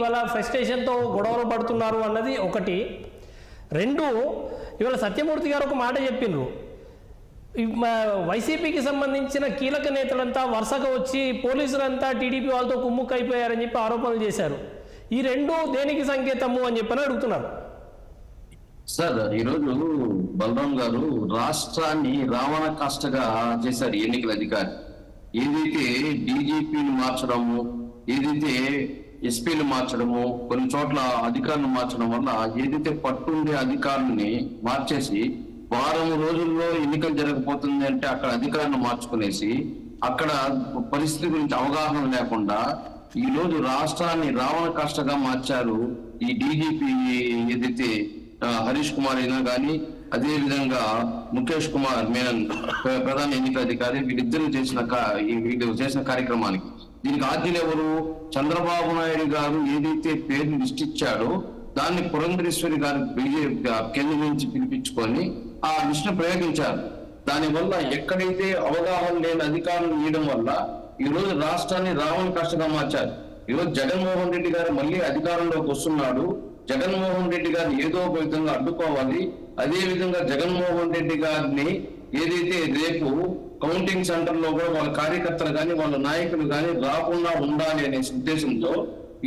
ఇవాళ ఫ్రస్ట్రేషన్తో గొడవలు పడుతున్నారు అన్నది ఒకటి. రెండు, ఇవాళ సత్యమూర్తి గారు ఒక మాట చెప్పిండ్రు, వైసీపీకి సంబంధించిన కీలక నేతలంతా వరుసగా వచ్చి పోలీసులంతా టీడీపీ వాళ్ళతో కుమ్ముక్కైపోయారని చెప్పి ఆరోపణలు చేశారు. ఈ రెండు దేనికి సంకేతము అని చెప్పని అడుగుతున్నారు. సార్, ఈరోజు బలరాం గారు రాష్ట్రాన్ని రావణ కాష్టగా చేశారు ఎన్నికల అధికారి. ఏదైతే డీజీపీలు మార్చడము, ఏదైతే ఎస్పీలు మార్చడము, కొన్ని చోట్ల అధికారులు మార్చడం వల్ల ఏదైతే పట్టుండే అధికారుల్ని మార్చేసి వారం రోజుల్లో ఎన్నికలు జరగకపోతుంది అంటే అక్కడ అధికారులను మార్చుకునేసి అక్కడ పరిస్థితి గురించి అవగాహన లేకుండా ఈ రోజు రాష్ట్రాన్ని రావణ కాష్టగా మార్చారు. ఈ డీజీపీ ఏదైతే హరీష్ కుమార్ అయినా కానీ, అదే విధంగా ముఖేష్ కుమార్ మేనన్ ప్రధాన ఎన్నికల అధికారి, వీళ్ళిద్దరూ చేసిన కార్యక్రమానికి దీనికి ఆద్యులు ఎవరు? చంద్రబాబు నాయుడు గారు ఏదైతే పేరు లిస్ట్ ఇచ్చాడో దాన్ని పురంధరేశ్వరి గారు బీజేపీ కేంద్రం నుంచి పిలిపించుకొని ఆ లిస్ట్ ప్రయోగించారు. దానివల్ల ఎక్కడైతే అవగాహన లేని అధికారులు ఇవ్వడం వల్ల ఈ రోజు రాష్ట్రాన్ని రావణ కాష్టగా మార్చారు. ఈరోజు జగన్మోహన్ రెడ్డి గారు మళ్ళీ అధికారంలోకి వస్తున్నాడు. జగన్మోహన్ రెడ్డి గారిని ఏదో ఒక విధంగా అడ్డుకోవాలి. అదే విధంగా జగన్మోహన్ రెడ్డి గారిని ఏదైతే రేపు కౌంటింగ్ సెంటర్ లో కూడా వాళ్ళ కార్యకర్తలు కానీ వాళ్ళ నాయకులు కానీ రాకుండా ఉండాలి అనే ఉద్దేశంతో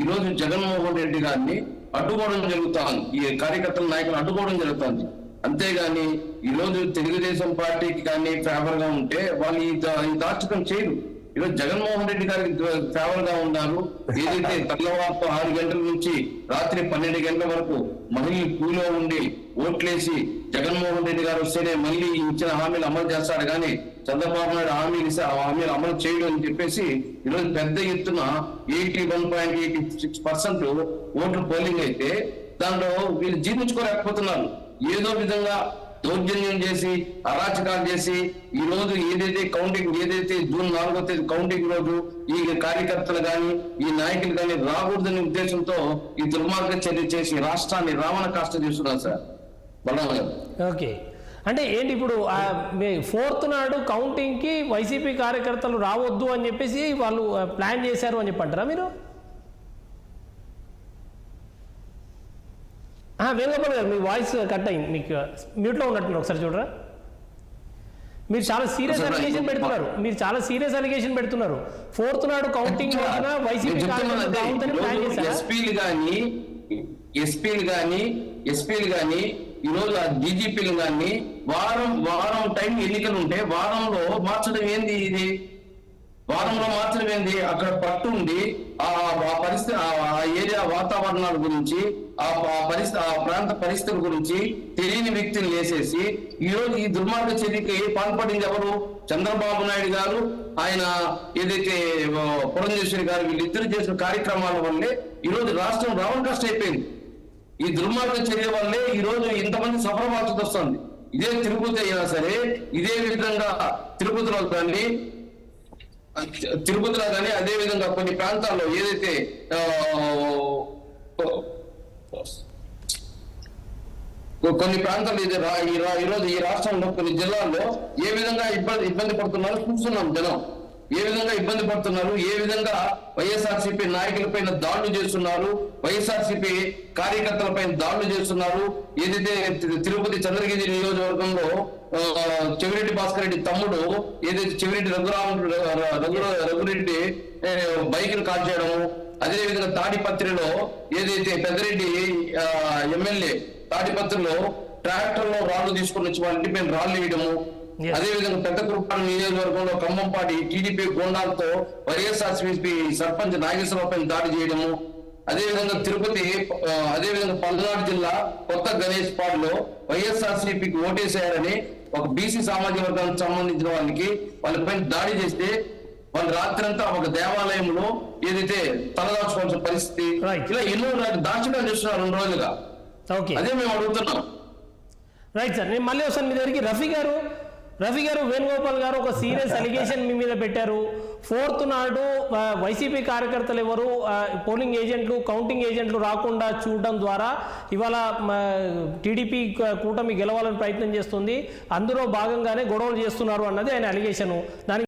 ఈ రోజు జగన్మోహన్ రెడ్డి గారిని అడ్డుకోవడం జరుగుతుంది. ఈ కార్యకర్తల నాయకులు అడ్డుకోవడం జరుగుతుంది. అంతేగాని ఈ రోజు తెలుగుదేశం పార్టీకి కానీ ఫేవర్ గా ఉంటే వాళ్ళు ఈ దార్శకం చేయరు. ఈరోజు జగన్మోహన్ రెడ్డి గారికి ఫేవర్ గా ఉన్నారు. ఏదైతే తెల్లవారుతో 6 గంటల నుంచి రాత్రి 12 గంటల వరకు మహిళలు క్యూలో ఉండి ఓట్లేసి జగన్మోహన్ రెడ్డి గారు వస్తేనే మళ్ళీ ఇచ్చిన హామీలు అమలు చేస్తాడు కానీ చంద్రబాబు నాయుడు హామీలు ఇస్తే ఆ హామీలు అమలు చేయడం అని చెప్పేసి ఈరోజు పెద్ద ఎత్తున 81.86% ఓట్లు పోలింగ్ అయితే దాంట్లో వీళ్ళు జీర్ణించుకోలేకపోతున్నారు. ఏదో విధంగా దౌర్జన్యం చేసి అరాచకాలు చేసి ఈ రోజు ఏదైతే జూన్ 4వ తేదీ కౌంటింగ్ రోజు ఈ కార్యకర్తలు కానీ ఈ నాయకులు కానీ రాకూడదనే ఉద్దేశంతో ఈ దుర్మార్గ చర్య చేసి రాష్ట్రాన్ని రావణ కాష్ట చేస్తున్నారు సార్ బలరాం గారు. ఓకే, అంటే ఏంటి ఇప్పుడు 4th నాడు కౌంటింగ్కి వైసీపీ కార్యకర్తలు రావద్దు అని చెప్పేసి వాళ్ళు ప్లాన్ చేశారు అని చెప్పంటారా మీరు? వేణుగోపాల్ గారు, మీ వాయిస్ కట్ అయింది, మీకు మ్యూట్లో ఉన్నట్టు ఒకసారి చూడరా. మీరు చాలా సీరియస్ అలిగేషన్ పెడుతున్నారు. 4th నాడు కౌంటింగ్ వైసీపీ ఎస్పీలు కానీ ఈ రోజు ఆ డీజీపీలు కానీ వారం టైం ఎన్నికలు ఉంటే వారంలో మార్చడం ఏంది? ఇది వారంలో మార్చడం ఏంది? అక్కడ పట్టుండి ఆ పరిస్థితి ఆ ఏరియా వాతావరణాల గురించి ఆ ప్రాంత పరిస్థితుల గురించి తెలియని వ్యక్తులు వేసేసి ఈ రోజు ఈ దుర్మార్గ చర్యకి పాల్పడింది ఎవరు? చంద్రబాబు నాయుడు గారు, ఆయన ఏదైతే పురంధేశ్వరి గారు, వీళ్ళిద్దరు చేసిన కార్యక్రమాల వల్లే ఈ రోజు రాష్ట్రం రావణ కాష్ట అయిపోయింది. ఈ దుర్మార్గ చర్య వల్లే ఈ రోజు ఇంతమంది సఫలమాల్సి వస్తుంది. ఇదే తిరుపతి అయినా సరే, ఇదే విధంగా తిరుపతిలో కానీ అదే విధంగా కొన్ని ప్రాంతాల్లో ఏదైతే కొన్ని ప్రాంతాలు ఈరోజు ఈ రాష్ట్రంలో కొన్ని జిల్లాల్లో ఏ విధంగా ఇబ్బంది పడుతున్నారో చూస్తున్నాం. జనం ఏ విధంగా ఇబ్బంది పడుతున్నారు, ఏ విధంగా వైఎస్ఆర్సీపీ నాయకులపైన దాడులు చేస్తున్నారు, వైఎస్ఆర్సీపీ కార్యకర్తలపైన దాడులు చేస్తున్నారు. ఏదైతే తిరుపతి చంద్రగిరి నియోజకవర్గంలో చెవిరెడ్డి భాస్కర్ రెడ్డి తమ్ముడు ఏదైతే చెవిరెడ్డి రఘురెడ్డి బైక్ను కాల్ చేయడము, అదే విధంగా తాడిపత్రిలో ఏదైతే పెద్దరెడ్డి ఎమ్మెల్యే తాడిపత్రిలో ట్రాక్టర్లో రాళ్లు తీసుకుని వచ్చి వాళ్ళ ఇంటిపైన రాళ్లు వేయడము, అదే విధంగా పెద్ద కురుపాడు నియోజకవర్గంలో ఖమ్మంపాటి టీడీపీ గోండాలతో వైఎస్ఆర్సీపీ సర్పంచ్ నాగేశ్వరరావు పైన దాడి చేయడము, అదే విధంగా తిరుపతి, అదే విధంగా పల్నాడు జిల్లా కొత్త గణేష్ పాడులో వైఎస్ఆర్సీపీకి ఓటేశారని ఒక బీసీ సామాజిక వర్గానికి సంబంధించిన వాళ్ళపైన దాడి చేస్తే వాళ్ళు రాత్రంతా ఒక దేవాలయంలో ఏదైతే తలదాచుకోవాల్సిన పరిస్థితి, ఇలా ఎన్నో దాచకాలు చేస్తున్నారు 2 రోజులుగా. అదే మేము అడుగుతున్నాం. రైట్ సార్, నేను మళ్ళీ వస్తాను మీ దగ్గరికి. రఫీ గారు, వేణుగోపాల్ గారు ఒక సీరియస్ అలిగేషన్ మీ మీద పెట్టారు. 4th నాడు వైసీపీ కార్యకర్తలు ఎవరు పోలింగ్ ఏజెంట్లు, కౌంటింగ్ ఏజెంట్లు రాకుండా చూడడం ద్వారా ఇవాళ టీడీపీ కూటమి గెలవాలని ప్రయత్నం చేస్తుంది, అందులో భాగంగానే గొడవలు చేస్తున్నారు అన్నది ఆయన అలిగేషను. దానికి